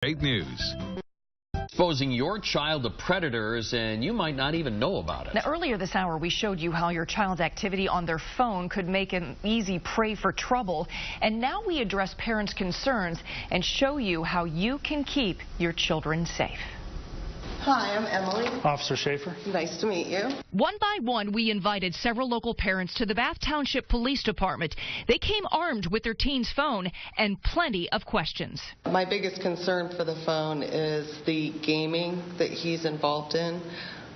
Great news. Exposing your child to predators, and you might not even know about it. Now, earlier this hour, we showed you how your child's activity on their phone could make an easy prey for trouble. And now we address parents' concerns and show you how you can keep your children safe. Hi, I'm Emily. Officer Schaefer. Nice to meet you. One by one, we invited several local parents to the Bath Township Police Department. They came armed with their teen's phone and plenty of questions. My biggest concern for the phone is the gaming that he's involved in.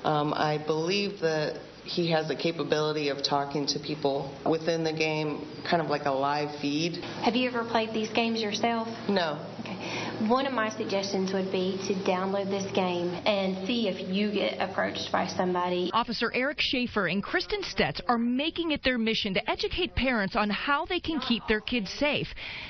I believe that he has the capability of talking to people within the game, kind of like a live feed. Have you ever played these games yourself? No. Okay. One of my suggestions would be to download this game and see if you get approached by somebody. Officer Eric Schaefer and Kristen Stetz are making it their mission to educate parents on how they can keep their kids safe.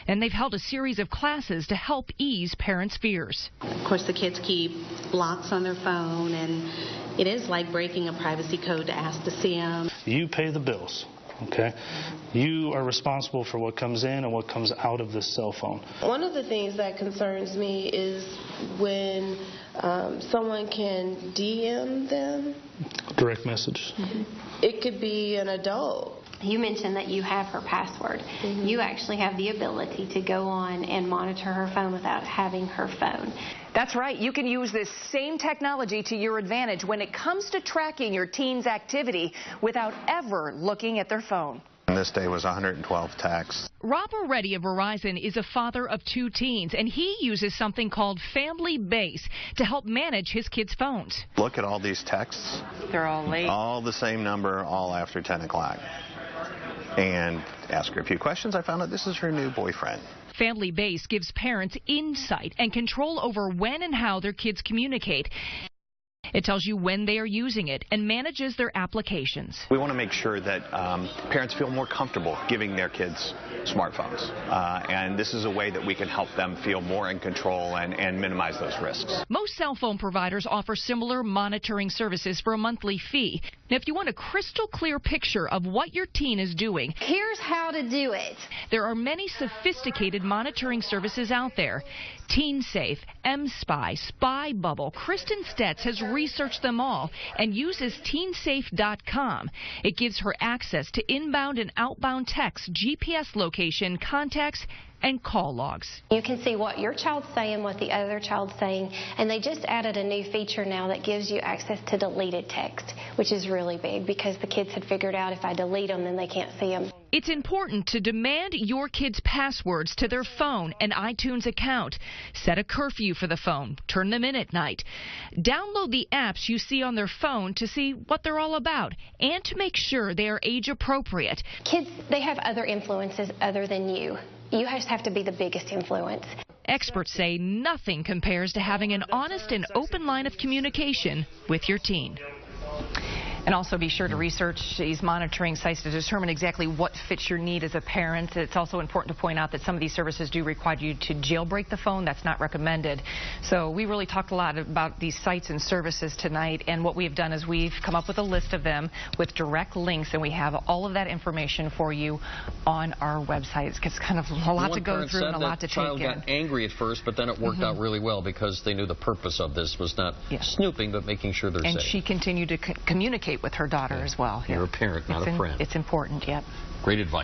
And they've held a series of classes to help ease parents' fears. Of course, the kids keep locks on their phone, and it is like breaking a privacy code to ask to see them. You pay the bills, okay? You are responsible for what comes in and what comes out of this cell phone. One of the things that concerns me is when someone can DM them. Direct message. It could be an adult. You mentioned that you have her password. You actually have the ability to go on and monitor her phone without having her phone. That's right. You can use this same technology to your advantage when it comes to tracking your teen's activity without ever looking at their phone. This day was 112 texts. Rob Reddy of Verizon is a father of 2 teens, and he uses something called Family Base to help manage his kids' phones. Look at all these texts. They're all late. All the same number, all after 10 o'clock. And ask her a few questions. I found out this is her new boyfriend. Family Base gives parents insight and control over when and how their kids communicate. It tells you when they are using it and manages their applications. We want to make sure that parents feel more comfortable giving their kids smartphones. And this is a way that we can help them feel more in control and minimize those risks. Most cell phone providers offer similar monitoring services for a monthly fee. Now, if you want a crystal clear picture of what your teen is doing, Here's how to do it. there are many sophisticated monitoring services out there. TeenSafe, mSpy, Spy Bubble. Kristen Stetz has researched them all and uses TeenSafe.com. It gives her access to inbound and outbound text, GPS location, contacts, and call logs. You can see what your child's saying, what the other child's saying, and they just added a new feature now that gives you access to deleted text, which is really big because the kids had figured out if I delete them, then they can't see them. It's important to demand your kids' passwords to their phone and iTunes account. Set a curfew for the phone. Turn them in at night. Download the apps you see on their phone to see what they're all about and to make sure they are age appropriate. Kids, they have other influences other than you. You just have to be the biggest influence. Experts say nothing compares to having an honest and open line of communication with your teen. And also be sure to research these monitoring sites to determine exactly what fits your need as a parent. It's also important to point out that some of these services do require you to jailbreak the phone. That's not recommended. So we really talked a lot about these sites and services tonight. And what we've done is we've come up with a list of them with direct links. And we have all of that information for you on our website. It's kind of a lot to go through and a lot to take in. The child got angry at first, but then it worked out really well because they knew the purpose of this was not snooping, but making sure they're safe. And she continued to communicate with her daughter as well. You're a parent, not a friend. It's important, yep. Great advice.